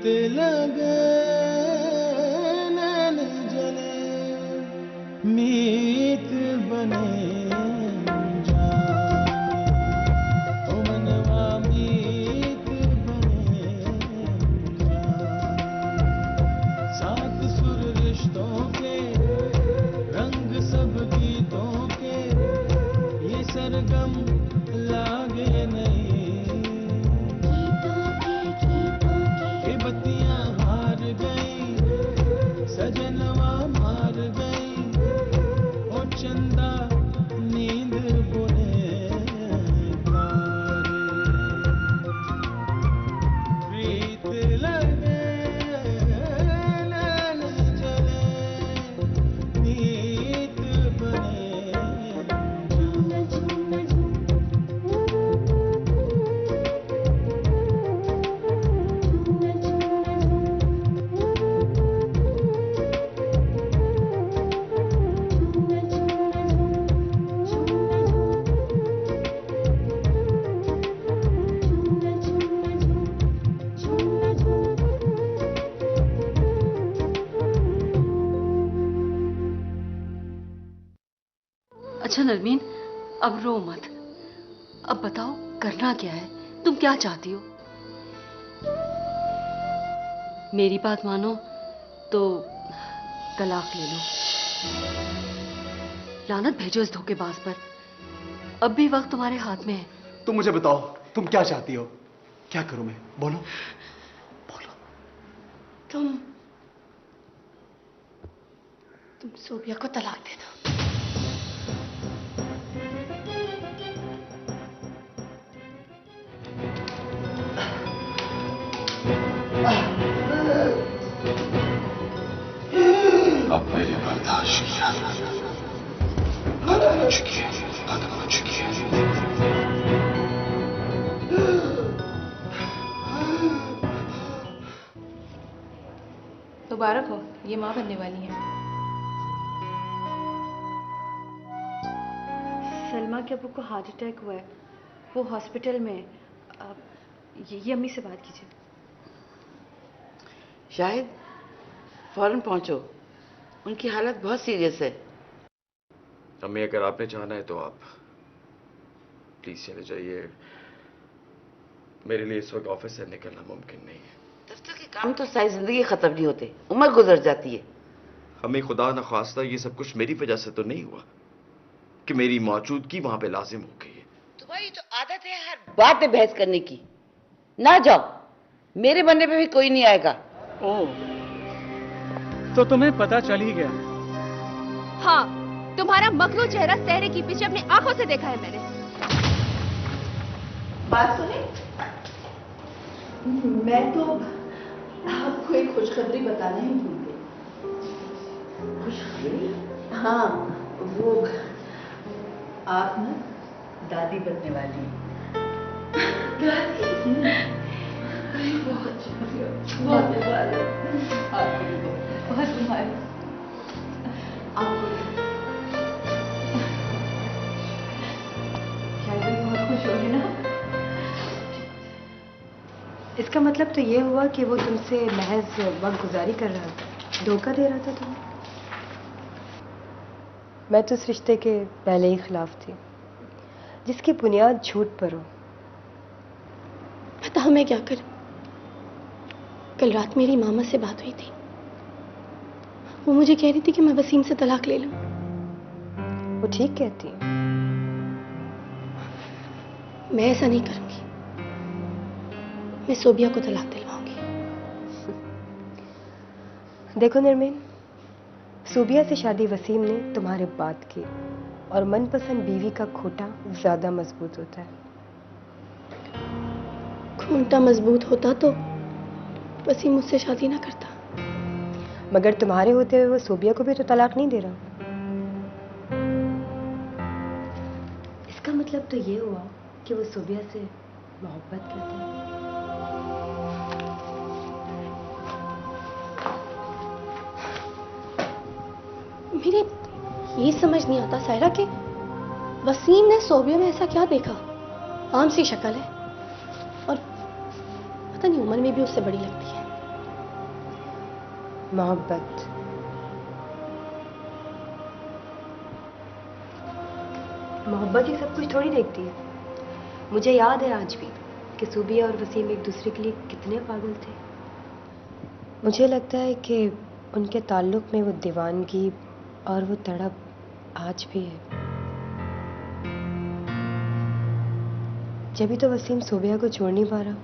लगे नैन जले मीत बने ओ मनवा मीत बने सात सुर रिश्तों के रंग सब गीतों के ये सरगम लागे नहीं सजनवा मार गई ओ चंदा नींद बुने प्रीत लगे नैन जले नीत बने अच्छा नरमीन, अब रो मत। अब बताओ करना क्या है, तुम क्या चाहती हो? मेरी बात मानो तो तलाक ले लो। लानत भेजो इस धोखेबाज पर। अब भी वक्त तुम्हारे हाथ में है। तुम मुझे बताओ, तुम क्या चाहती हो? क्या करूं मैं? बोलो बोलो। तुम सोबिया को तलाक दे दो। अब मेरी बर्दाश्त की खत्म हो चुकी है, खत्म हो चुकी है। मुबारक हो, ये माँ बनने वाली है। सलमा के अबू को हार्ट अटैक हुआ है, वो हॉस्पिटल में है। ये अम्मी से बात कीजिए। शाहिद फौरन पहुंचो, उनकी हालत बहुत सीरियस है। अम्मी अगर आपने चाहना है तो आप प्लीज चले जाइए। मेरे लिए इस वक्त ऑफिस से निकलना मुमकिन नहीं है। दफ्तर के काम तो सारी जिंदगी खत्म नहीं होते, उम्र गुजर जाती है। हमें खुदा न खास्ता ये सब कुछ मेरी वजह से तो नहीं हुआ कि मेरी मौजूदगी वहां पे लाजिम हो गई है। तुम्हारी तो आदत है हर बात पे बहस करने की। ना जाओ, मेरे बनने पे भी कोई नहीं आएगा। ओह, तो तुम्हें पता चल ही गया। हाँ, तुम्हारा मखलू चेहरा सहरे के पीछे अपनी आंखों से देखा है मैंने। बात सुने, मैं तो आपको एक खुशखबरी बताना ही भूल गई। खुशखबरी? हाँ, वो आप ना दादी बनने वाली हैं। दादी? बहुत शुक्रिया, बहुत मुबारक। आपके लिए बहुत मुबारक। आपको शायद बहुत खुश होगी ना। इसका मतलब तो ये हुआ कि वो तुमसे महज वक्त गुजारी कर रहा था, धोखा दे रहा था तुम्हें। मैं तो इस रिश्ते के पहले ही खिलाफ थी, जिसकी बुनियाद झूठ पर हो। बताओ मैं क्या करूं? कल रात मेरी मामा से बात हुई थी। वो मुझे कह रही थी कि मैं वसीम से तलाक ले लूं। वो ठीक कहती है। मैं ऐसा नहीं करूंगी। मैं सोबिया को तलाक दिलवाऊंगी। देखो नरमीन, सोबिया से शादी वसीम ने तुम्हारे बाद की, और मनपसंद बीवी का खूंटा ज्यादा मजबूत होता है। खूंटा मजबूत होता तो वसीम मुझसे शादी ना करता। मगर तुम्हारे होते हुए वो सोबिया को भी तो तलाक नहीं दे रहा। इसका मतलब तो ये हुआ कि वो सोबिया से मोहब्बत करता है। मेरे ये समझ नहीं आता सायरा कि वसीम ने सोबिया में ऐसा क्या देखा। आम सी शक्ल है और पता नहीं उम्र में भी उससे बड़ी लगती है। मोहब्बत। मोहब्बत ही सब कुछ थोड़ी देखती है। मुझे याद है आज भी कि सूबिया और वसीम एक दूसरे के लिए कितने पागल थे। मुझे लगता है कि उनके ताल्लुक में वो दीवानगी और वो तड़प आज भी है। जब तो वसीम सूबिया को छोड़ नहीं पा रहा।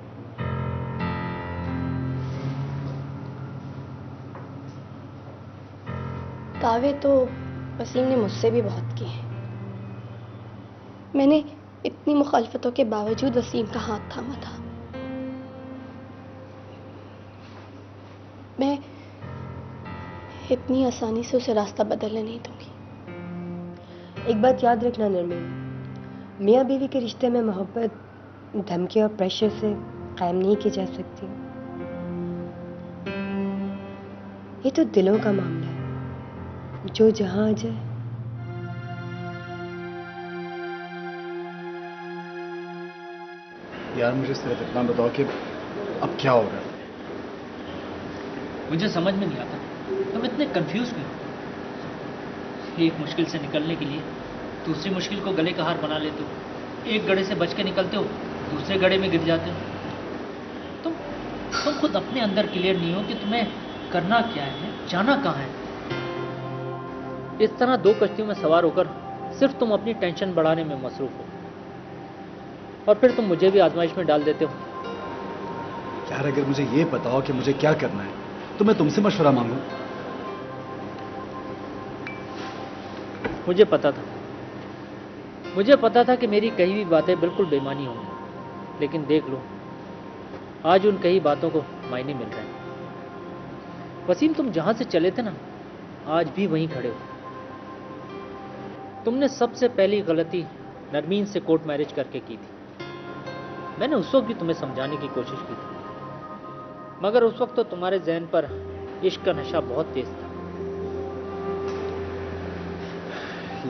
दावे तो वसीम ने मुझसे भी बहुत किए हैं। मैंने इतनी मुखालफतों के बावजूद वसीम का हाथ थामा था। मैं इतनी आसानी से उसे रास्ता बदलने नहीं दूंगी। एक बात याद रखना नरमीन, मियाँ बीवी के रिश्ते में मोहब्बत धमकी और प्रेशर से कायम नहीं की जा सकती। ये तो दिलों का मामला है, जो जहां आ जाए। यार मुझे सिर्फ इतना बताओ कि अब क्या हो रहा है? मुझे समझ में नहीं आता तुम इतने कंफ्यूज क्यों हो? एक मुश्किल से निकलने के लिए दूसरी मुश्किल को गले का हार बना लेते हो। एक गड़े से बच के निकलते हो, दूसरे गड़े में गिर जाते हो। तुम खुद अपने अंदर क्लियर नहीं हो कि तुम्हें करना क्या है, जाना कहाँ है। इस तरह दो कश्तियों में सवार होकर सिर्फ तुम अपनी टेंशन बढ़ाने में मसरूफ हो और फिर तुम मुझे भी आजमाइश में डाल देते हो। यार अगर मुझे ये पता हो कि मुझे क्या करना है तो मैं तुमसे मशवरा मांगू। मुझे पता था कि मेरी कही हुई बातें बिल्कुल बेमानी होंगी, लेकिन देख लो आज उन कई बातों को मायने मिल रहे हैं। वसीम, तुम जहां से चले थे ना, आज भी वहीं खड़े हो। तुमने सबसे पहली गलती नरमीन से कोर्ट मैरिज करके की थी। मैंने उस वक्त भी तुम्हें समझाने की कोशिश की थी, मगर उस वक्त तो तुम्हारे ज़हन पर इश्क का नशा बहुत तेज था।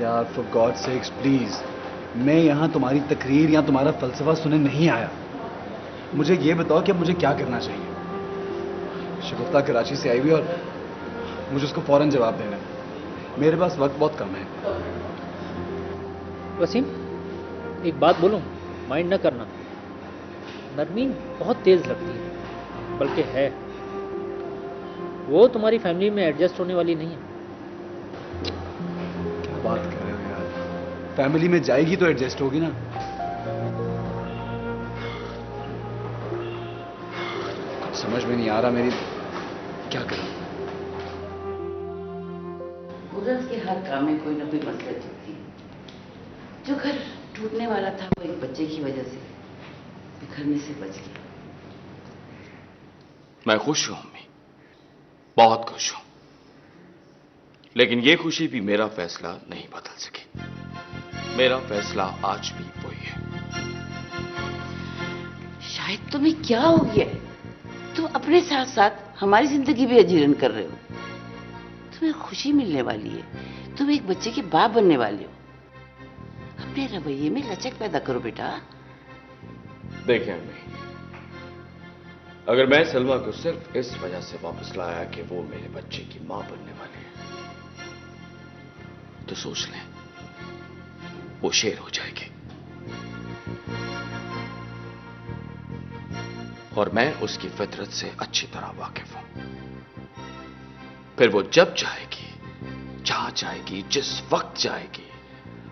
यार फॉर गॉड सेक्स प्लीज, मैं यहाँ तुम्हारी तकरीर या तुम्हारा फलसफा सुनने नहीं आया। मुझे ये बताओ कि मुझे क्या करना चाहिए। शगुफ्ता कराची से आई हुई और मुझे उसको फौरन जवाब देना है। मेरे पास वक्त बहुत कम है। वसीम, एक बात बोलूं, माइंड न करना। नरमीन बहुत तेज लगती है, बल्कि है। वो तुम्हारी फैमिली में एडजस्ट होने वाली नहीं है। क्या बात कर रहे हो यार? फैमिली में जाएगी तो एडजस्ट होगी ना। कुछ समझ में नहीं आ रहा मेरी, क्या करूं? कुदरत के हर काम में कोई ना कोई मसला होती है। जो घर टूटने वाला था वो एक बच्चे की वजह से बिखरने से बच गया। मैं खुश हूं अम्मी, बहुत खुश हूं, लेकिन यह खुशी भी मेरा फैसला नहीं बदल सकी। मेरा फैसला आज भी वही है। शायद तुम्हें क्या हो गया है? तुम अपने साथ साथ हमारी जिंदगी भी अजीरन कर रहे हो। तुम्हें खुशी मिलने वाली है, तुम एक बच्चे के बाप बनने वाले हो। अपने रवैये में लचक पैदा करो बेटा। देखें अम्मी, अगर मैं सलमा को सिर्फ इस वजह से वापस लाया कि वो मेरे बच्चे की मां बनने वाली है, तो सोच लें वो शेर हो जाएगी और मैं उसकी फितरत से अच्छी तरह वाकिफ हूं। फिर वो जब जाएगी, जहां जाएगी, जिस वक्त जाएगी,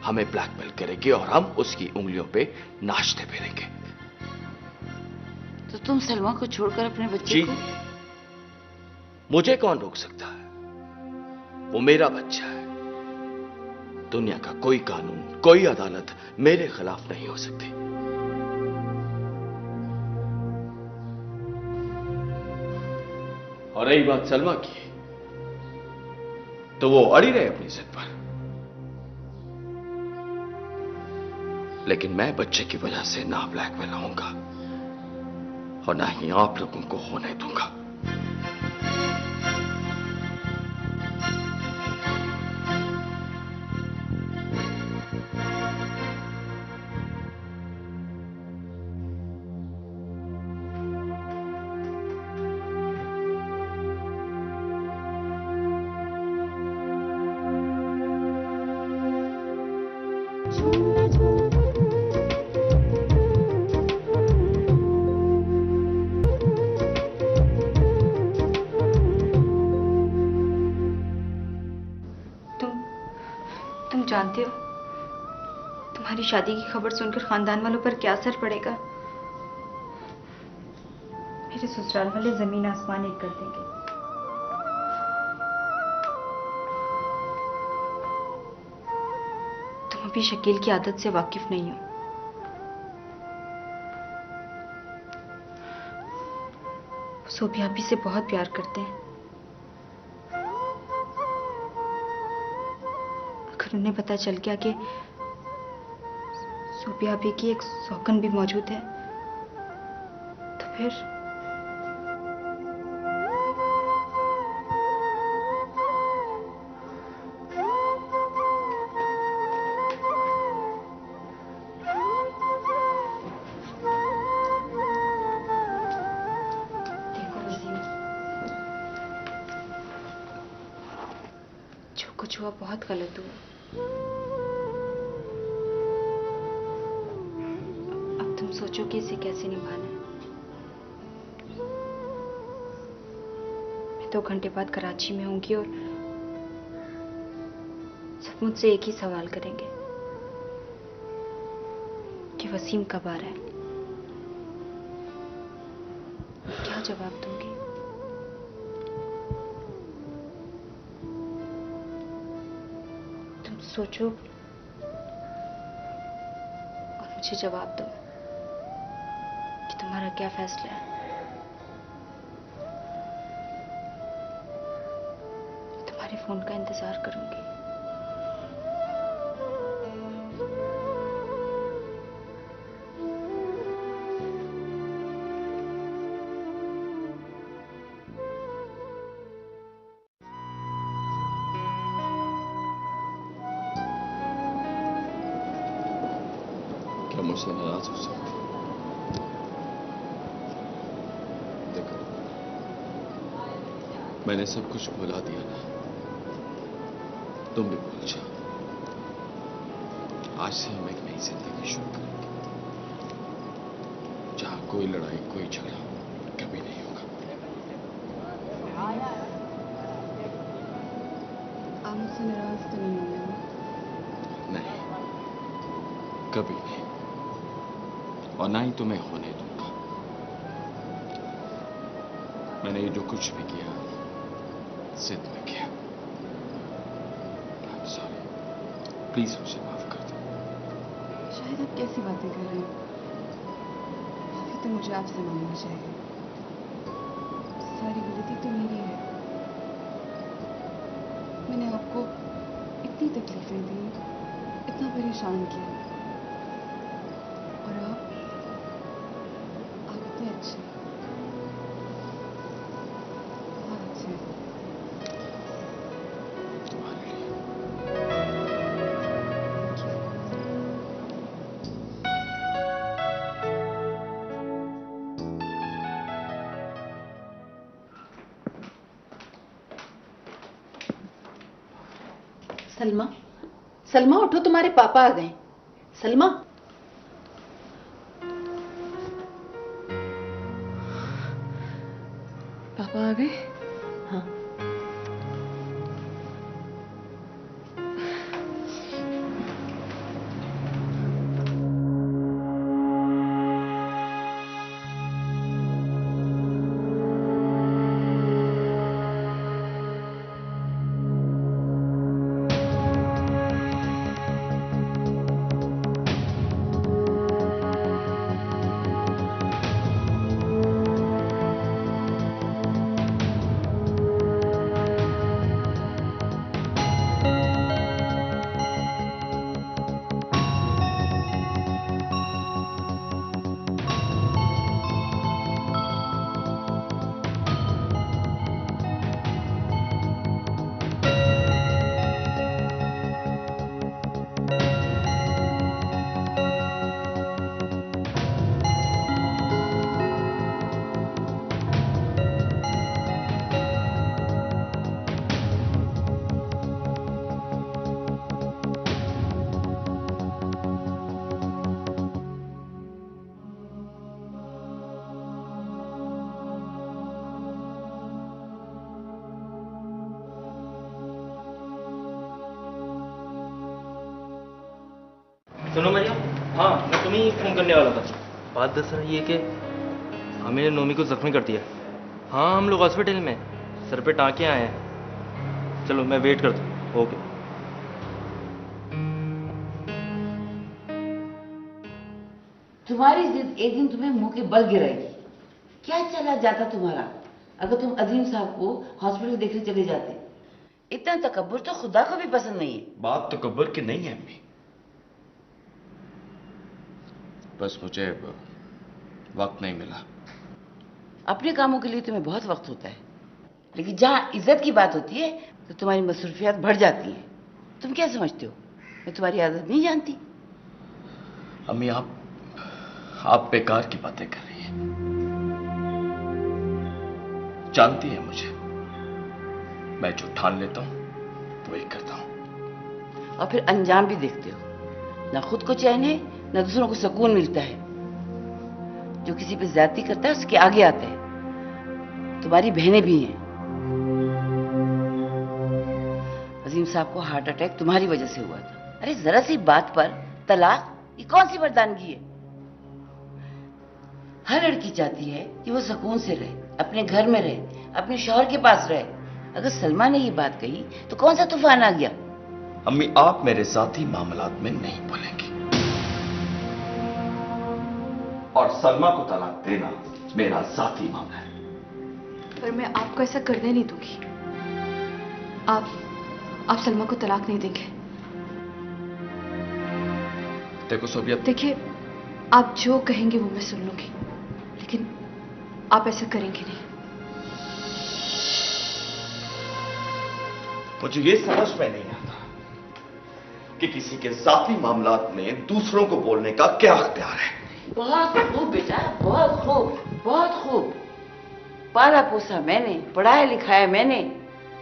हमें ब्लैकमेल करेगी और हम उसकी उंगलियों पे नाचते फिरेंगे। तो तुम सलमा को छोड़कर अपने बच्चे जी, को? मुझे कौन रोक सकता है? वो मेरा बच्चा है। दुनिया का कोई कानून, कोई अदालत मेरे खिलाफ नहीं हो सकती। और रही बात सलमा की, तो वो अड़ी रहे अपनी जिद पर, लेकिन मैं बच्चे की वजह से ना ब्लैकमेल होऊंगा और ना ही आप लोगों को होने दूंगा। जानते हो तुम्हारी शादी की खबर सुनकर खानदान वालों पर क्या असर पड़ेगा? मेरे ससुराल वाले जमीन आसमान एक कर देंगे। तुम अभी शकील की आदत से वाकिफ नहीं हो। सोफिया भी से बहुत प्यार करते हैं। अगर उन्हें पता चल गया कि सोफिया भी की एक सौगन भी मौजूद है तो फिर कुछ हुआ बहुत गलत हुआ। अब तुम सोचो कि इसे कैसे निभाना है। मैं 2 घंटे बाद कराची में होंगी और सब मुझसे एक ही सवाल करेंगे कि वसीम कब आ रहा है। क्या जवाब दूंगी? सोचो और मुझे जवाब दो कि तुम्हारा क्या फैसला है। तुम्हारे फोन का इंतजार करूंगी। मुझसे नाराज हो सकते। देखो, मैंने सब कुछ भुला दिया ना, तुम भी भूल जाओ। आज से हम एक नई जिंदगी शुरू करेंगे जहां कोई लड़ाई कोई झगड़ा कभी नहीं होगा। आप मुझसे नाराज तो नहीं होंगे? नहीं, कभी नहीं, और ना ही तुम्हें होने दूंगा। मैंने ये जो कुछ भी किया जिद में किया। सॉरी, प्लीज मुझे माफ कर दो। शायद आप कैसी बातें कर रहे हैं? माफी तो मुझे आपसे मांगना चाहिए। सारी गलती तो मेरी है। मैंने आपको इतनी तकलीफें दी, इतना परेशान किया, और आप इतने अच्छे, बहुत अच्छे। तुम्हारे लिए। सलमा, सलमा उठो, तुम्हारे पापा आ गए। सलमा, पापा आ गए? हाँ। करने वाला था। बात दरअसल ये कि हमें नोमी को जख्मी कर दिया। हाँ, हम लोग हॉस्पिटल में, सर पे टाँके आए हैं। चलो मैं वेट करता हूँ। ओके। तुम्हारी जिद एक दिन तुम्हें मुंह के बल गिराएगी। क्या चला जाता तुम्हारा अगर तुम अजीम साहब को हॉस्पिटल देखने चले जाते? इतना तकब्बुर तो खुदा को भी पसंद नहीं है। बात तकब्बुर की नहीं है अम्मी, बस मुझे वक्त नहीं मिला। अपने कामों के लिए तुम्हें बहुत वक्त होता है, लेकिन जहां इज्जत की बात होती है तो तुम्हारी मसरूफियात बढ़ जाती है। तुम क्या समझते हो मैं तुम्हारी आदत नहीं जानती? अम्मी आप बेकार की बातें कर रही हैं। जानती है मुझे, मैं जो ठान लेता हूं वही करता हूं। और फिर अंजाम भी देखते हो। ना खुद को चैन है ना दूसरों को सुकून मिलता है। जो किसी पे ज्यादती करता है उसके आगे आता है। तुम्हारी बहनें भी हैं। अजीम साहब को हार्ट अटैक तुम्हारी वजह से हुआ था। अरे जरा सी बात पर तलाक, ये कौन सी मर्दानगी है? हर लड़की चाहती है कि वो सुकून से रहे, अपने घर में रहे, अपने शौहर के पास रहे। अगर सलमा ने ये बात कही तो कौन सा तूफान आ गया? अम्मी, आप मेरे साथी मामलात में नहीं बोलेंगी, और सलमा को तलाक देना मेरा साथी मामला है। पर मैं आपको ऐसा करने नहीं दूंगी। आप सलमा को तलाक नहीं देंगे। देखो सोबिया, देखिए, आप जो कहेंगे वो मैं सुन लूंगी, लेकिन आप ऐसा करेंगे नहीं। मुझे ये समझ में नहीं आता कि किसी के जाती मामलात में दूसरों को बोलने का क्या अख्तियार है। बहुत खूब बेटा, बहुत खूब, बहुत खूब। पाला पोसा मैंने, पढ़ाया लिखाया मैंने,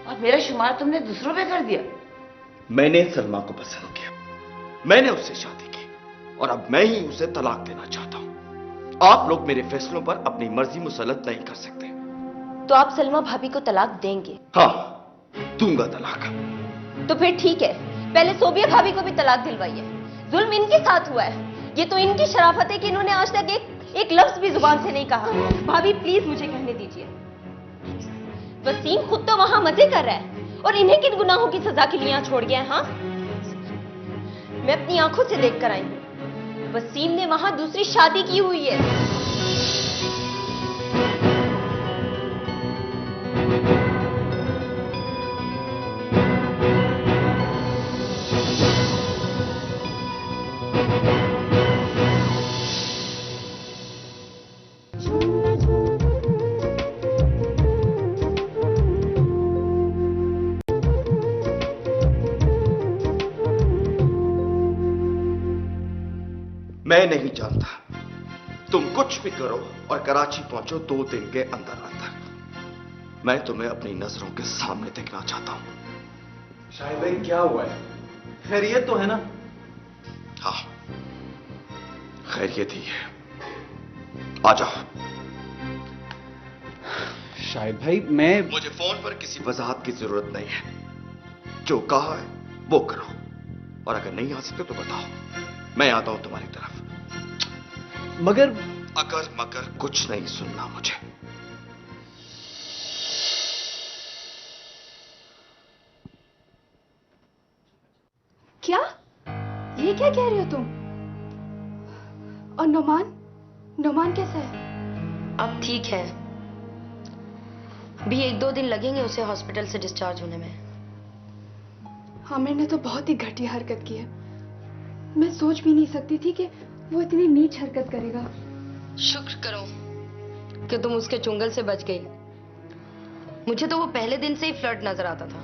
और मेरा शुमार तुमने दूसरों पे कर दिया। मैंने सलमा को पसंद किया, मैंने उससे शादी की, और अब मैं ही उसे तलाक देना चाहता हूं। आप लोग मेरे फैसलों पर अपनी मर्जी मुसल्लत नहीं कर सकते। तो आप सलमा भाभी को तलाक देंगे? हाँ, दूंगा तलाक। तो फिर ठीक है, पहले सोबिया भाभी को भी तलाक दिलवाइए। जुल्म इनके साथ हुआ है। ये तो इनकी शराफत है कि इन्होंने आज तक एक लफ्ज भी जुबान से नहीं कहा। भाभी प्लीज मुझे कहने दीजिए। वसीम खुद तो वहां मजे कर रहा है, और इन्हें किन गुनाहों की सजा के लिए यहां छोड़ गया है? हाँ, मैं अपनी आंखों से देख कर आई हूं। वसीम ने वहां दूसरी शादी की हुई है। मैं नहीं जानता, तुम कुछ भी करो और कराची पहुंचो 2 दिन के अंदर अंदर। मैं तुम्हें अपनी नजरों के सामने देखना चाहता हूं। शाहिद भाई, क्या हुआ है? खैरियत तो है ना? हाँ, खैरियत ही है। आ जाओ। शाहिद भाई, मुझे फोन पर किसी वजाहत की जरूरत नहीं है। जो कहा है वो करो, और अगर नहीं आ सकते तो बताओ, मैं आता हूं तुम्हारी तरफ। मगर अगर मगर कुछ नहीं सुनना मुझे। क्या? ये क्या कह रहे हो तुम? और नोमान कैसा है? अब ठीक है, भी 1-2 दिन लगेंगे उसे हॉस्पिटल से डिस्चार्ज होने में। आमिर ने तो बहुत ही घटिया हरकत की है। मैं सोच भी नहीं सकती थी कि वो इतनी नीच हरकत करेगा। शुक्र करो कि तुम उसके चुंगल से बच गई। मुझे तो वो पहले दिन से ही फ्लर्ट नजर आता था।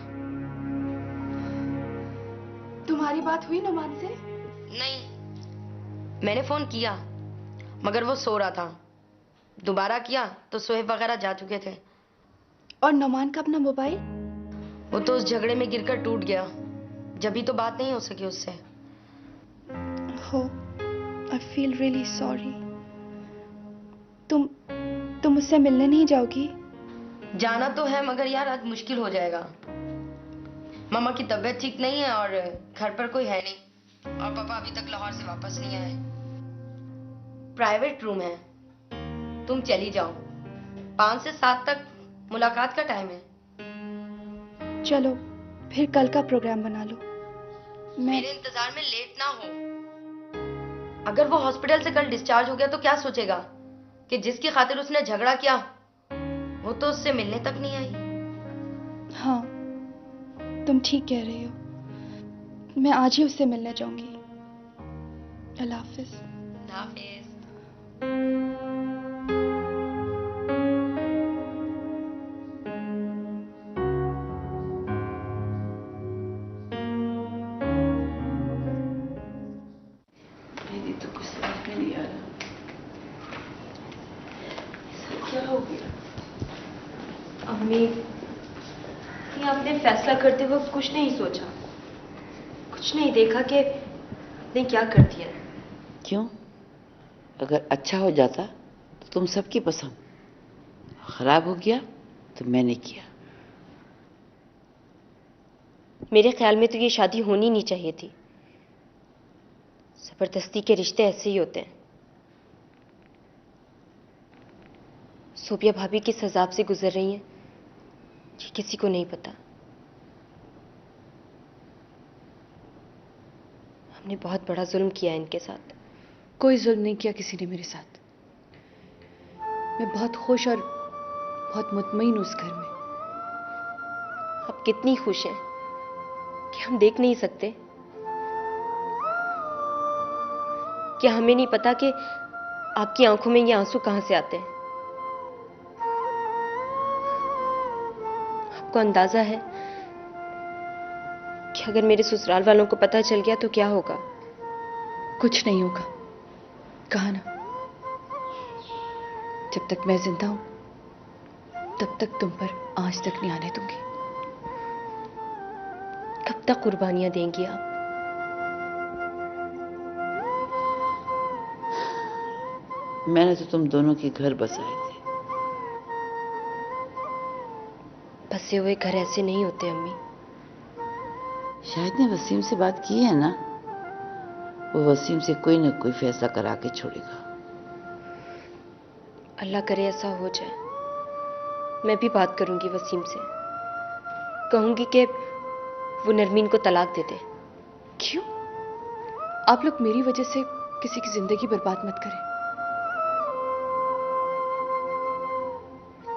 तुम्हारी बात हुई नोमान से? नहीं, मैंने फोन किया मगर वो सो रहा था। दोबारा किया तो सोहेब वगैरह जा चुके थे। और नोमान का अपना मोबाइल? वो तो उस झगड़े में गिरकर टूट गया, जब तो बात नहीं हो सकी उससे। हो, I feel really sorry। तुम उससे मिलने नहीं जाओगी? जाना तो है मगर यार आज मुश्किल हो जाएगा। मामा की तबीयत ठीक नहीं है और घर पर कोई है नहीं, और पापा अभी तक लाहौर से वापस नहीं आए। प्राइवेट रूम है, तुम चली जाओ। 5 से 7 तक मुलाकात का टाइम है। चलो फिर कल का प्रोग्राम बना लो। मेरे इंतजार में लेट ना हो। अगर वो हॉस्पिटल से कल डिस्चार्ज हो गया तो क्या सोचेगा कि जिसकी खातिर उसने झगड़ा किया वो तो उससे मिलने तक नहीं आई। हाँ, तुम ठीक कह रही हो। मैं आज ही उससे मिलने जाऊंगी। अल्लाह हाफिज। मेरी तो कुछ समझ में नहीं आ रहा, ऐसा क्या हो गया? अम्मी, ये आपने फैसला करते वक्त कुछ नहीं सोचा, कुछ नहीं देखा कि आपने क्या कर दिया। क्यों? अगर अच्छा हो जाता तो तुम सबकी पसंद, खराब हो गया तो मैंने किया। मेरे ख्याल में तो ये शादी होनी नहीं चाहिए थी। जबरदस्ती के रिश्ते ऐसे ही होते हैं। सोबिया भाभी किस अजाब से गुजर रही हैं ये किसी को नहीं पता। हमने बहुत बड़ा जुल्म किया है इनके साथ। कोई जुल्म नहीं किया किसी ने मेरे साथ। मैं बहुत खुश और बहुत मुतमईन उस घर में। आप कितनी खुश हैं कि हम देख नहीं सकते? क्या हमें नहीं पता कि आपकी आंखों में ये आंसू कहां से आते हैं? आपको अंदाजा है कि अगर मेरे ससुराल वालों को पता चल गया तो क्या होगा? कुछ नहीं होगा, कहा ना। जब तक मैं जिंदा हूं तब तक तुम पर आंच तक नहीं आने दूंगी। कब तक कुर्बानियां देंगी आप? मैंने तो तुम दोनों के घर बसाए थे। बसे हुए घर ऐसे नहीं होते अम्मी। शायद ने वसीम से बात की है ना, वो वसीम से कोई ना कोई फैसला करा के छोड़ेगा। अल्लाह करे ऐसा हो जाए। मैं भी बात करूंगी वसीम से, कहूंगी कि वो नरमीन को तलाक दे दे। क्यों? आप लोग मेरी वजह से किसी की जिंदगी बर्बाद मत करें।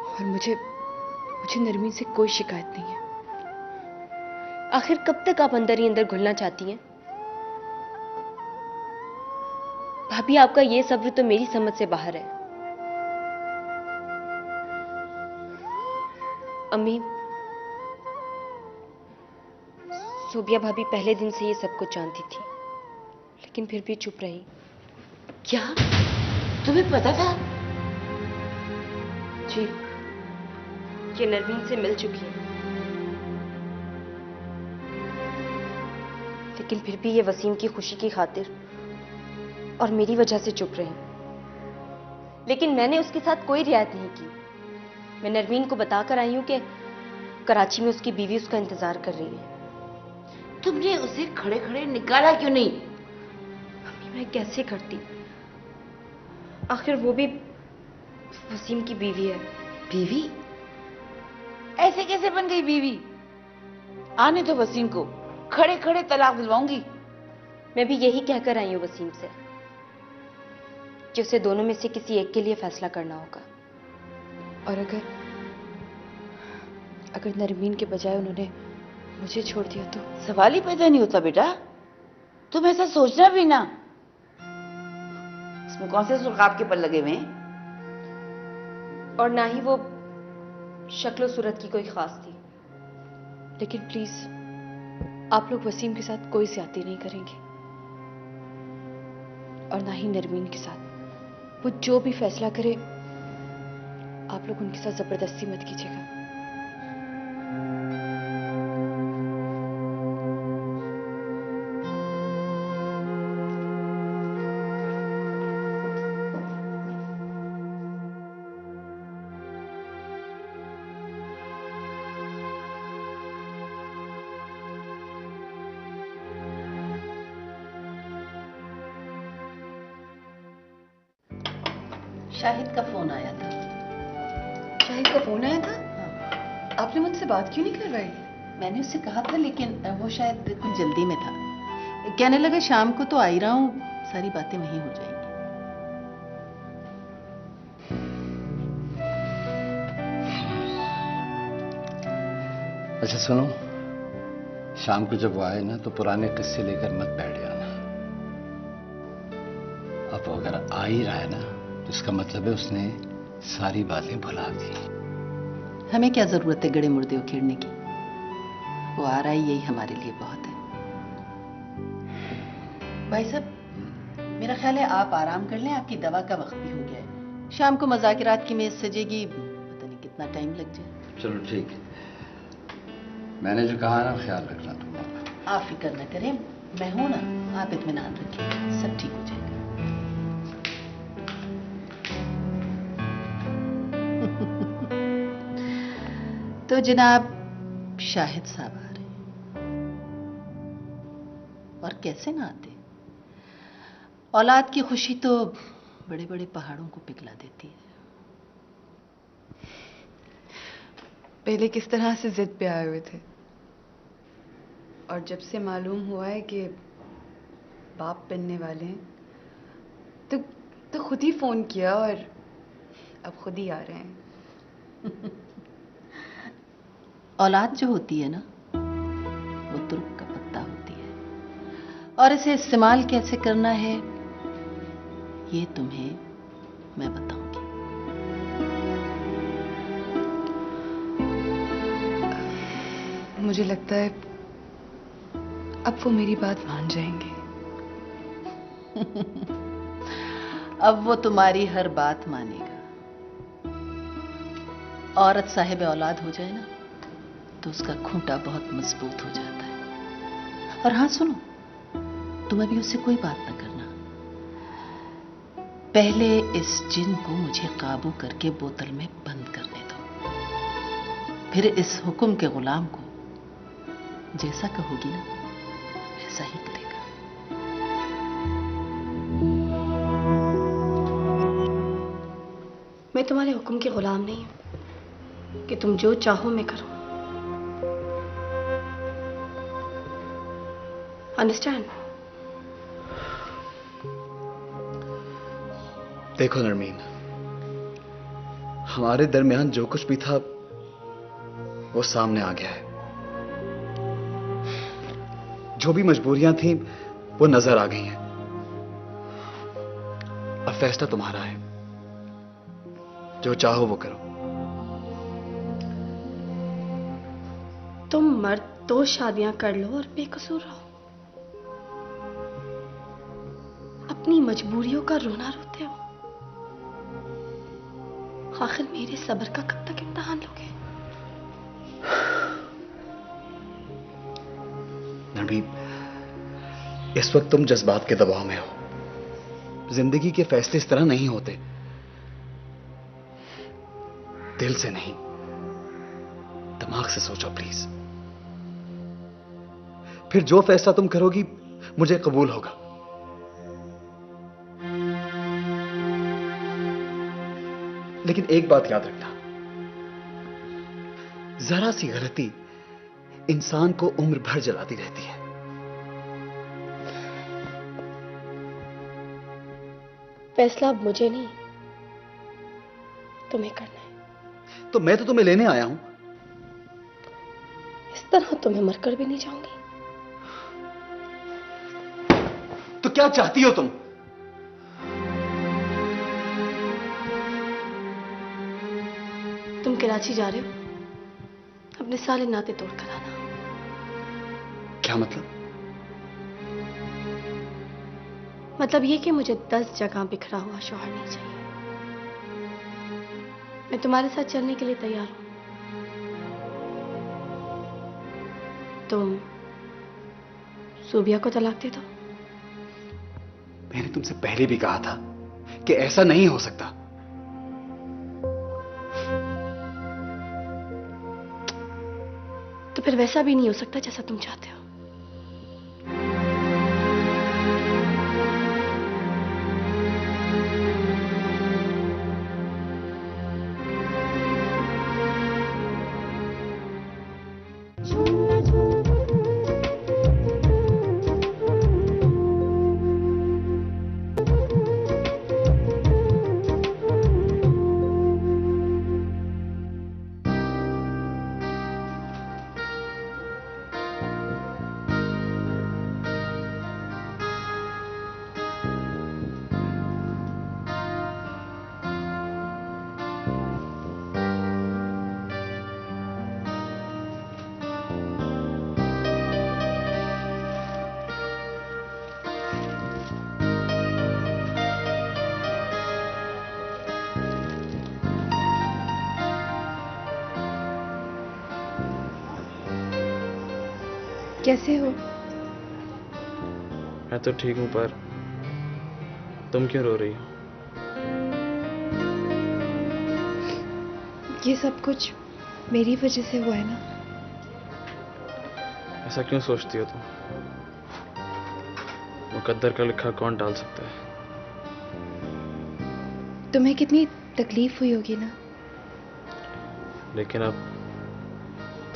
और मुझे नरमीन से कोई शिकायत नहीं है। आखिर कब तक आप अंदर ही अंदर घुलना चाहती हैं? भाभी, आपका ये सब्र तो मेरी समझ से बाहर है। अम्मी, सोबिया भाभी पहले दिन से ये सब कुछ जानती थी, लेकिन फिर भी चुप रही। क्या तुम्हें पता था? जी, ये नरमीन से मिल चुकी है, लेकिन फिर भी ये वसीम की खुशी की खातिर और मेरी वजह से चुप रही। लेकिन मैंने उसके साथ कोई रियायत नहीं की। मैं नरमीन को बताकर आई हूं कि कराची में उसकी बीवी उसका इंतजार कर रही है। तुमने उसे खड़े खड़े निकाला क्यों नहीं? मम्मी, मैं कैसे करती? आखिर वो भी वसीम की बीवी है। बीवी? ऐसे कैसे बन गई बीवी? आने दो वसीम को, खड़े खड़े तलाक दिलवाऊंगी। मैं भी यही कहकर आई हूं वसीम से कि उसे दोनों में से किसी एक के लिए फैसला करना होगा। और अगर नरमीन के बजाय उन्होंने मुझे छोड़ दिया तो? सवाल ही पैदा नहीं होता बेटा, तुम ऐसा सोचना भी ना। इसमें कौन से सुर्ख आपके पर लगे हुए हैं? और ना ही वो शक्ल सूरत की कोई खास थी। लेकिन प्लीज, आप लोग वसीम के साथ कोई ज्यादती नहीं करेंगे, और ना ही नरमीन के साथ। वो जो भी फैसला करे, आप लोग उनके साथ जबरदस्ती मत कीजिएगा। शाहिद का फोन आया था। शाहिद का फोन आया था? आपने मुझसे बात क्यों नहीं करवाई? मैंने उससे कहा था, लेकिन वो शायद कुछ जल्दी में था। कहने लगा शाम को तो आ ही रहा हूँ, सारी बातें वहीं हो जाएंगी। अच्छा सुनो, शाम को जब वो आए ना तो पुराने किस्से लेकर मत बैठ जाना। अब वो अगर आ ही रहा है ना तो इसका मतलब है उसने सारी बातें भुला दी। हमें क्या जरूरत है गड़े मुर्दे उखेड़ने की? वो आ रहा है, यही हमारे लिए बहुत है। भाई साहब, मेरा ख्याल है आप आराम कर लें, आपकी दवा का वक्त भी हो गया है। शाम को मज़ाकिरात की मेज सजेगी, पता नहीं कितना टाइम लग जाए। चलो ठीक है, मैंने जो कहा ना ख्याल रखना तुम। आप फिक्र न करें, मैं हूं ना, आप इत्मीनान रखिए, सब ठीक हो जाएगा। तो जनाब शाहिद साहब आ रहे हैं, और कैसे ना आते। औलाद की खुशी तो बड़े बड़े पहाड़ों को पिघला देती है। पहले किस तरह से जिद पे आए हुए थे, और जब से मालूम हुआ है कि बाप बनने वाले हैं तो खुद ही फोन किया और अब खुद ही आ रहे हैं। औलाद जो होती है ना, वो तुर्क का पत्ता होती है, और इसे इस्तेमाल कैसे करना है ये तुम्हें मैं बताऊंगी। मुझे लगता है अब वो मेरी बात मान जाएंगे। अब वो तुम्हारी हर बात मानेगा। औरत साहिब औलाद हो जाए ना तो उसका खूंटा बहुत मजबूत हो जाता है। और हाँ सुनो, तुम अभी उससे कोई बात ना करना। पहले इस जिन को मुझे काबू करके बोतल में बंद करने दो, फिर इस हुक्म के गुलाम को जैसा कहोगी ना वैसा ही करेगा। मैं तुम्हारे हुक्म के गुलाम नहीं हूं कि तुम जो चाहो मैं करूं। अंडरस्टैंड? देखो नरमीन, हमारे दरमियान जो कुछ भी था वो सामने आ गया है। जो भी मजबूरियां थी वो नजर आ गई हैं। अब फैसला तुम्हारा है, जो चाहो वो करो। तुम मर्द तो शादियां कर लो और बेकसूर रहो, अपनी मजबूरियों का रोना रोते हो। आखिर मेरे सब्र का कब तक इम्तिहान लोगे? नरमीन, इस वक्त तुम जज्बात के दबाव में हो। जिंदगी के फैसले इस तरह नहीं होते, दिल से नहीं, दिमाग से सोचो प्लीज। फिर जो फैसला तुम करोगी मुझे कबूल होगा। लेकिन एक बात याद रखना, जरा सी गलती इंसान को उम्र भर जलाती रहती है। फैसला अब मुझे नहीं, तुम्हें करना है। तो मैं तो तुम्हें लेने आया हूं। इस तरह तो मैं मरकर भी नहीं जाऊंगी। तो क्या चाहती हो तुम? तुम कराची जा रहे हो, अपने सारे नाते तोड़कर आना। क्या मतलब? मतलब ये कि मुझे 10 जगह बिखरा हुआ शौहर नहीं चाहिए। मैं तुम्हारे साथ चलने के लिए तैयार हूं। तुम सूबिया को तलाक दे दो। मैंने तुमसे पहले भी कहा था कि ऐसा नहीं हो सकता। तो फिर वैसा भी नहीं हो सकता जैसा तुम चाहते हो। कैसे हो? मैं तो ठीक हूँ, पर तुम क्यों रो रही हो? ये सब कुछ मेरी वजह से हुआ है ना। ऐसा क्यों सोचती हो तुम? मुकद्दर का लिखा कौन टाल सकता है? तुम्हें कितनी तकलीफ हुई होगी ना। लेकिन अब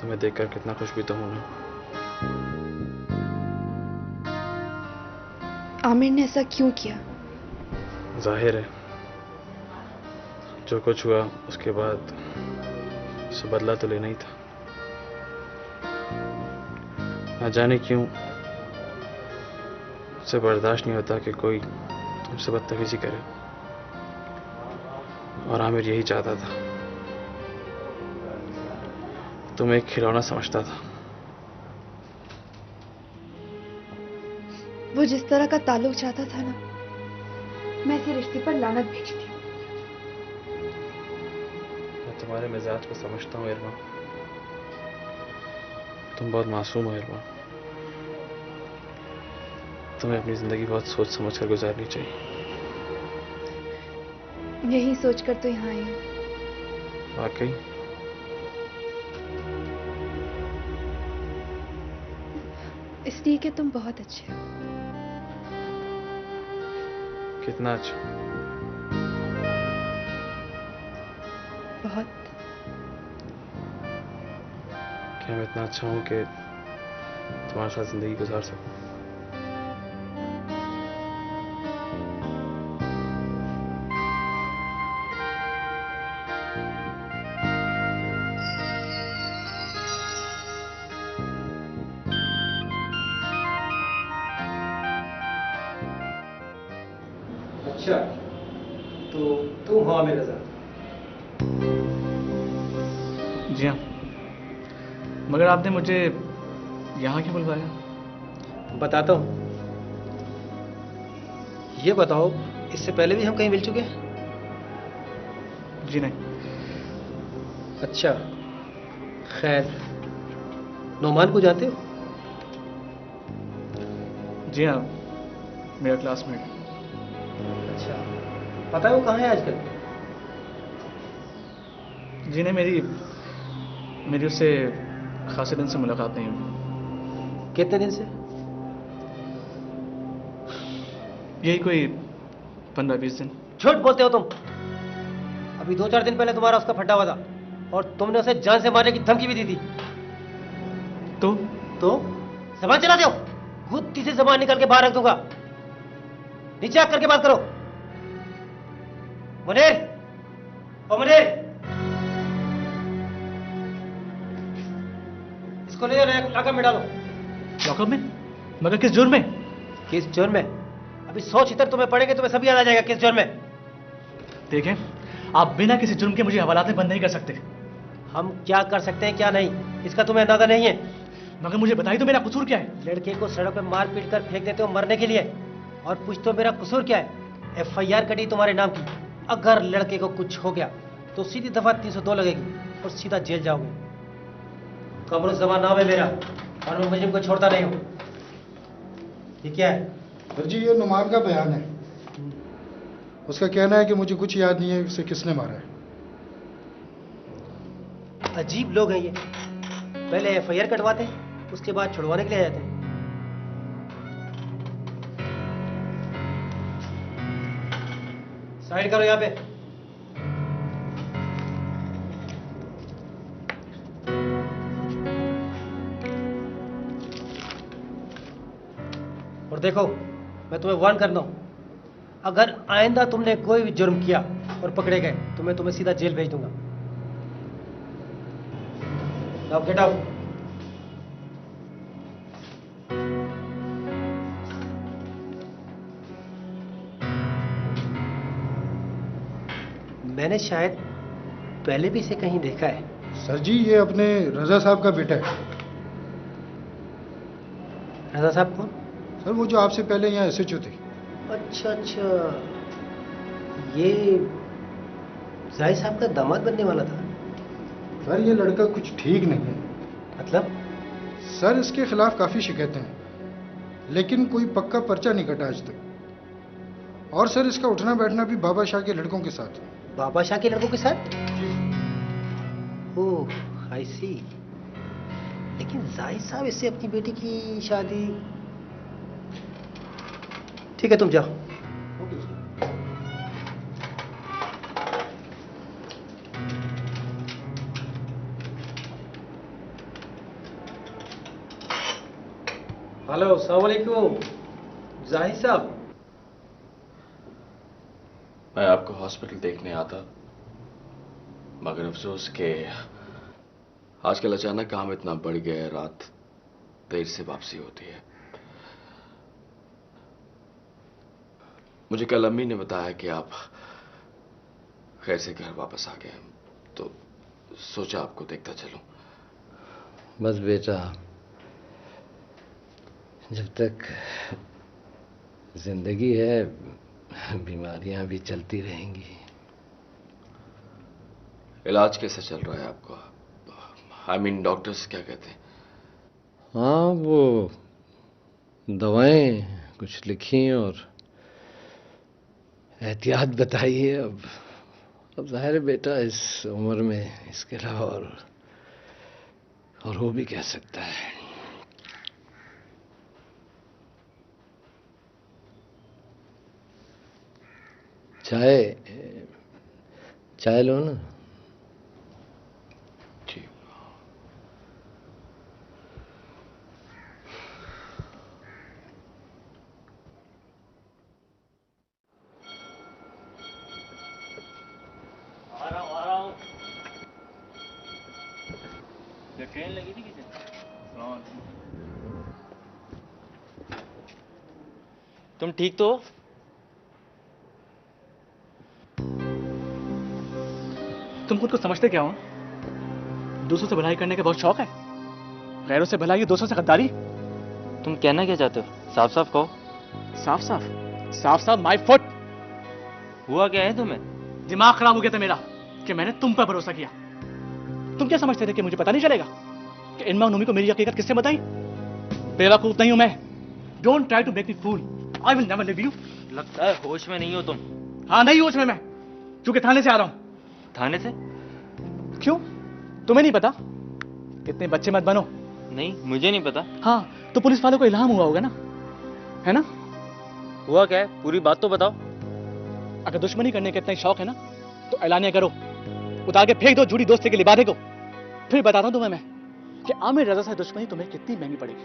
तुम्हें देखकर कितना खुश भी तो हूं ना। आमिर ने ऐसा क्यों किया? जाहिर है, जो कुछ हुआ उसके बाद उसे बदला तो लेना ही था। ना जाने क्यों उसे बर्दाश्त नहीं होता कि कोई तुमसे बदतमीजी करे, और आमिर यही चाहता था। तुम्हें एक खिलौना समझता था। वो जिस तरह का ताल्लुक चाहता था ना, मैं इसे रिश्ते पर लानत भेजती। मैं तुम्हारे मिजाज को समझता हूँ इरमा। तुम बहुत मासूम हो इरमा। तुम्हें अपनी जिंदगी बहुत सोच समझ कर गुजारनी चाहिए। यही सोचकर तो यहाँ आई हूँ। वाकई? इसलिए कि तुम बहुत अच्छे हो। कितना अच्छा? बहुत। क्या मैं इतना अच्छा हूँ कि तुम्हारे साथ जिंदगी गुजार सकूं? अच्छा, तो तुम हो आमिर रजा? जी हाँ, मगर आपने मुझे यहाँ क्यों बुलवाया? बताता हूँ। ये बताओ, इससे पहले भी हम कहीं मिल चुके हैं? जी नहीं। अच्छा, खैर, नोमान को जानते हो? जी हाँ, मेरा क्लासमेट। अच्छा, पता है वो कहाँ है आजकल? जी नहीं, मेरी उससे खासे दिन से मुलाकात नहीं हुई। कितने दिन से? यही कोई 15-20 दिन। झूठ बोलते हो तुम। अभी 2-4 दिन पहले तुम्हारा उसका फटा हुआ था, और तुमने उसे जान से मारने की धमकी भी दी थी। तो जबान चलाते हो? गुत्ती से जबान निकाल के बाहर रख दूंगा। नीचे आकर के बात करो। मुनीर, ओ मुनीर, इसको ले जाओ, लॉकअप में डालो। लॉकअप में? मगर किस जुर्म में? किस जुर्म में? अभी 100 छितर तुम्हें पड़ेंगे, तुम्हें सब याद आ जाएगा किस जुर्म में। देखें, आप बिना किसी जुर्म के मुझे हवालात में बंद नहीं कर सकते। हम क्या कर सकते हैं क्या नहीं, इसका तुम्हें अंदाजा नहीं है। मगर मुझे बताइए तो मेरा कसूर क्या है? लड़के को सड़क पे मार पीट कर फेंक देते हो मरने के लिए, और पूछते हो मेरा कसूर क्या है। FIR कटी तुम्हारे नाम की। अगर लड़के को कुछ हो गया तो सीधी दफा 302 लगेगी और सीधा जेल जाओगे। कब्रुज़्ज़मान नाम है मेरा, और मैं मुझे को छोड़ता नहीं हूँ। ये क्या है? सर जी, ये नुमान का बयान है। उसका कहना है कि मुझे कुछ याद नहीं है उसे किसने मारा है। अजीब लोग हैं ये। पहले FIR कटवाते हैं, उसके बाद छुड़वाने के लिए आ जाते हैं। साइड करो यहाँ पे। और देखो, मैं तुम्हें वार्न करता हूं, अगर आइंदा तुमने कोई भी जुर्म किया और पकड़े गए तो मैं तुम्हें सीधा जेल भेज दूंगा। Now get out. मैंने शायद पहले भी इसे कहीं देखा है। सर जी, ये अपने रजा साहब का बेटा है। रजा साहब कौन? सर, वो जो आपसे पहले यहाँ SHO थे। अच्छा अच्छा, ये जाहिद साहब का दामाद बनने वाला था। सर, ये लड़का कुछ ठीक नहीं है। मतलब? सर इसके खिलाफ काफ़ी शिकायतें हैं, लेकिन कोई पक्का पर्चा नहीं कटा आज तक। और सर इसका उठना बैठना भी बाबा शाह के लड़कों के साथ है। बाबा शाह के लड़कों के साथ? ओह आई सी। लेकिन जाहिद साहब इससे अपनी बेटी की शादी। ठीक है तुम जाओ। हेलो अस्सलाम वालेकुम जाहिद साहब। मैं आपको हॉस्पिटल देखने आता, मगर अफसोस के आजकल अचानक काम इतना बढ़ गया है, रात देर से वापसी होती है। मुझे कल अम्मी ने बताया कि आप खैर से घर वापस आ गए, तो सोचा आपको देखता चलूं। बस बेटा, जब तक जिंदगी है बीमारियां भी चलती रहेंगी। इलाज कैसा चल रहा है आपको? आई मीन डॉक्टर्स क्या कहते हैं? हाँ, वो दवाएं कुछ लिखी और एहतियात बताई है। अब जाहिर है बेटा, इस उम्र में इसके अलावा और वो भी कह सकता है। चाय लो ना। जी। आ रहा हूँ। ये ट्रेन लगी थी किसे? तुम ठीक तो हो? तुम खुद को समझते क्या हो? दूसरों से भलाई करने का बहुत शौक है, गैरों से भलाई, दूसरों से गद्दारी। तुम कहना क्या चाहते हो? साफ साफ कहो। साफ साफ? साफ साफ माय फुट। हुआ क्या है तुम्हें? दिमाग खराब हो गया था मेरा कि मैंने तुम पर भरोसा किया। तुम क्या समझते थे कि मुझे पता नहीं चलेगा कि इनमा और नूमी को मेरी हकीकत किससे बताई? बेवकूफ नहीं हूं मैं। Don't try to make me fool. I will never leave you. लगता है होश में नहीं हो तुम। हाँ, नहीं होश में मैं, क्योंकि थाने से आ रहा हूं। थाने से? क्यों, तुम्हें नहीं पता? इतने बच्चे मत बनो। नहीं, मुझे नहीं पता। हाँ, तो पुलिस वालों को इल्हाम हुआ होगा ना, है ना? हुआ क्या है, पूरी बात तो बताओ। अगर दुश्मनी करने का इतना शौक है ना, तो ऐलानिया करो, उतार के फेंक दो झूठी दोस्ती के लिबादे को। फिर बताता हूं तुम्हें मैं कि आमिर रजा से दुश्मनी तुम्हें कितनी महंगी पड़ेगी।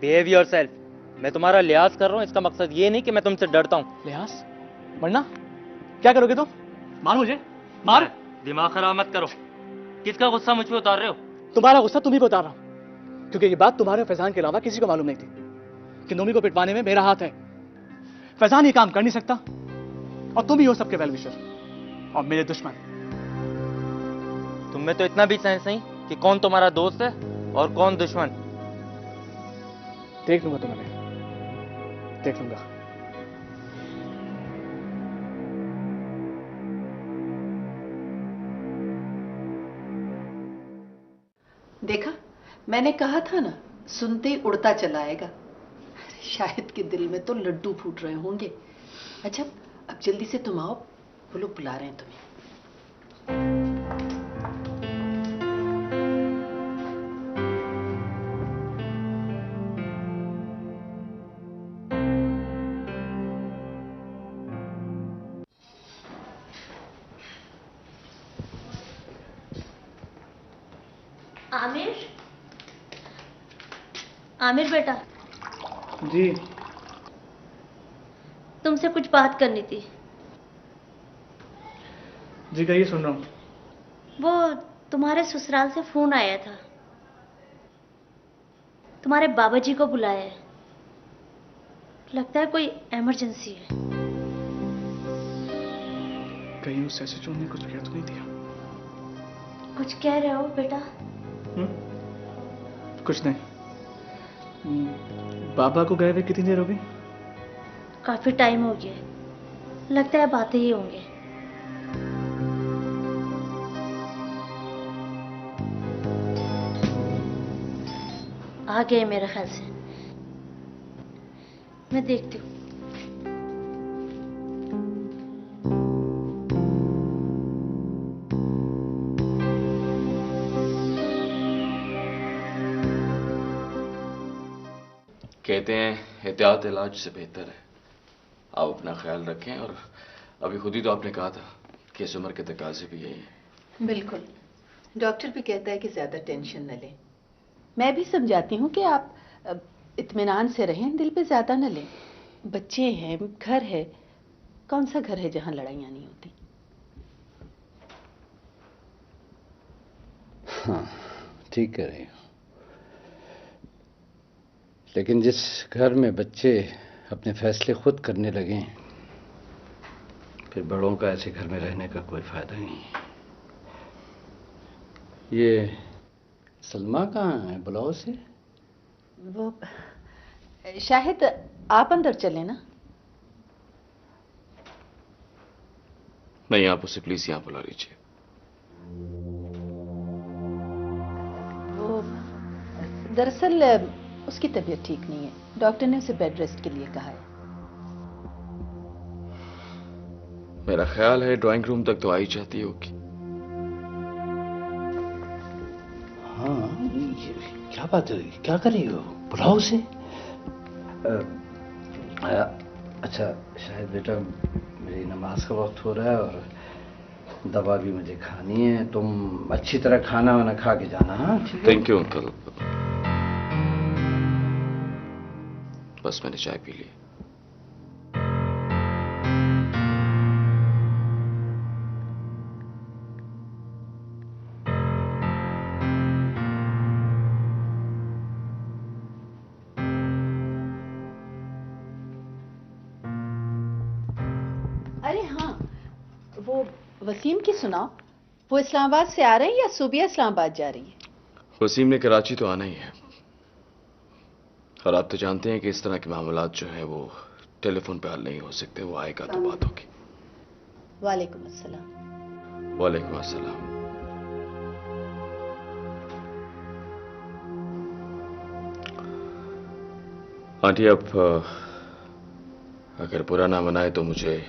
Behave yourself. मैं तुम्हारा लिहाज कर रहा हूं, इसका मकसद ये नहीं कि मैं तुमसे डरता हूं। लिहाज? वरना क्या करोगे तुम? मार मुझे, मार। दिमाग खराब मत करो। किसका गुस्सा मुझ पे उतार रहे हो? तुम्हारा गुस्सा तुम्ही पे उतार रहा हूं, क्योंकि ये बात तुम्हारे फैजान के अलावा किसी को मालूम नहीं थी कि नूमी को पिटवाने में मेरा हाथ है। फैजान ये काम कर नहीं सकता, और तुम ही हो सबके वेल विशर और मेरे दुश्मन। तुम में तो इतना भी सेंस नहीं कि कौन तुम्हारा दोस्त है और कौन दुश्मन। देख लूंगा तुम्हें, देख लूंगा। देखा, मैंने कहा था ना, सुनते ही उड़ता चला आएगा। शायद के दिल में तो लड्डू फूट रहे होंगे। अच्छा, अब जल्दी से तुम आओ, वो लोग बुला रहे हैं तुम्हें। आमिर, आमिर बेटा। जी? तुमसे कुछ बात करनी थी। जी कहिए, सुन रहा हूँ। वो तुम्हारे ससुराल से फोन आया था, तुम्हारे बाबा जी को बुलाया है। लगता है कोई इमरजेंसी है। कहीं उस एसएचओ ने कुछ कह तो नहीं दिया? कुछ कह रहे हो बेटा? कुछ नहीं। बाबा को गए हुए कितनी देर हो गई? काफी टाइम हो गया, लगता है बातें ही होंगे। आ गए मेरे ख्याल से। मैं देखती हूँ। कहते हैं एहतियात इलाज से बेहतर है। आप अपना ख्याल रखें, और अभी खुद ही तो आपने कहा था कि इस उम्र के तकाजे भी यही है। बिल्कुल, डॉक्टर भी कहता है कि ज्यादा टेंशन न लें। मैं भी समझाती हूँ कि आप इत्मीनान से रहें, दिल पे ज्यादा न लें। बच्चे हैं, घर है, कौन सा घर है जहाँ लड़ाइयाँ नहीं होती। हाँ, ठीक कह रही हो। लेकिन जिस घर में बच्चे अपने फैसले खुद करने लगे, फिर बड़ों का ऐसे घर में रहने का कोई फायदा नहीं। ये सलमा कहाँ है? बुलाओ से। वो शाहिद आप अंदर चले ना। नहीं, आप उसे प्लीज यहाँ बुला लीजिए। वो दरअसल उसकी तबीयत ठीक नहीं है, डॉक्टर ने उसे बेड रेस्ट के लिए कहा है। मेरा ख्याल है ड्राइंग रूम तक तो आ ही जाती होगी। हाँ, क्या बात है, क्या कर रही हो? बुलाओ उसे। अच्छा शायद बेटा, मेरी नमाज का वक्त हो रहा है और दवा भी मुझे खानी है। तुम अच्छी तरह खाना वाना खा के जाना। हाँ, थैंक यू अंकल। बस मैंने चाय पी ली। अरे हाँ, वो वसीम की सुनाओ। वो इस्लामाबाद से आ रहे हैं या सूबिया इस्लामाबाद जा रही है? वसीम ने कराची तो आना ही है, और आप तो जानते हैं कि इस तरह के मामलात जो है वो टेलीफोन पे हल नहीं हो सकते। वो आएगा तो बात होगी। वालेकुम अस्सलाम। वालेकुम अस्सलाम। आंटी, अब अगर बुरा ना मनाए तो मुझे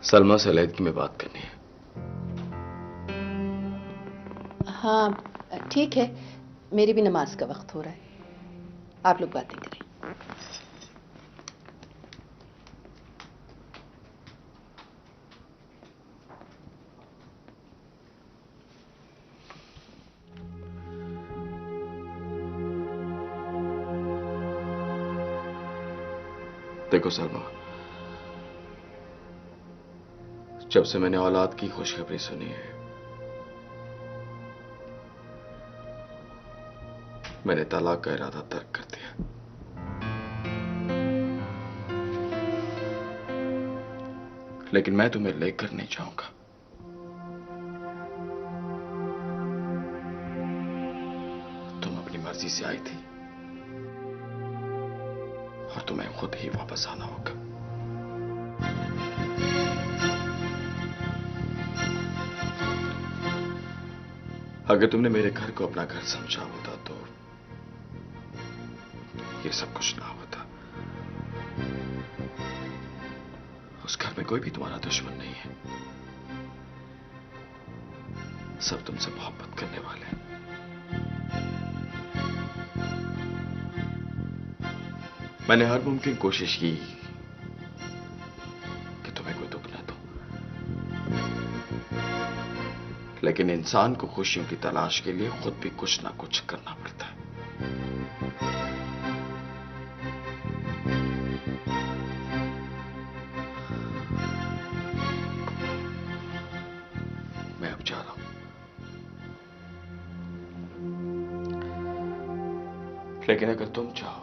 सलमा से अलहदगी में बात करनी है। हाँ ठीक है, मेरी भी नमाज का वक्त हो रहा है, आप लोग बातें करें। देखो सलमा, जब से मैंने औलाद की खुशखबरी सुनी है, मैंने तलाक का इरादा तर्क कर दिया। लेकिन मैं तुम्हें लेकर नहीं जाऊंगा। तुम अपनी मर्जी से आई थी और तुम्हें खुद ही वापस आना होगा। अगर तुमने मेरे घर को अपना घर समझा होता तो ये सब कुछ ना होता। उस घर में कोई भी तुम्हारा दुश्मन नहीं है, सब तुमसे मोहब्बत करने वाले हैं। मैंने हर मुमकिन कोशिश की कि तुम्हें कोई दुख न दो, लेकिन इंसान को खुशियों की तलाश के लिए खुद भी कुछ ना कुछ करना पड़ता है। मैं अब जा रहा हूं, लेकिन अगर तुम चाहो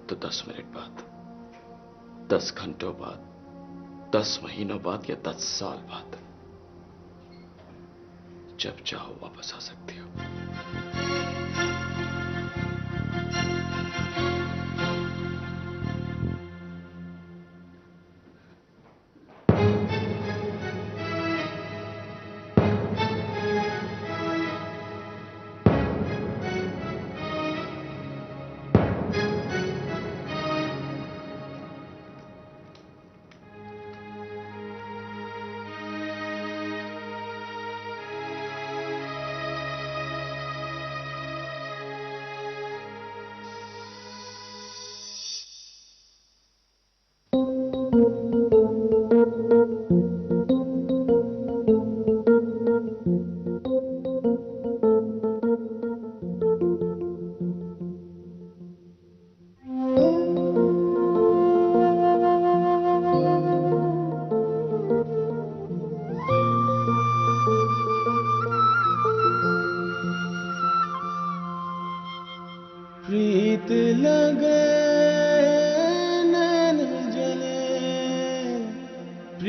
तो 10 मिनट बाद, 10 घंटों बाद, 10 महीनों बाद या 10 साल बाद, जब चाहो वापस आ सकती हो।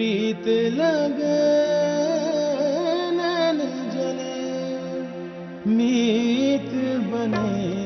प्रीत लगे नैन जले मीत बने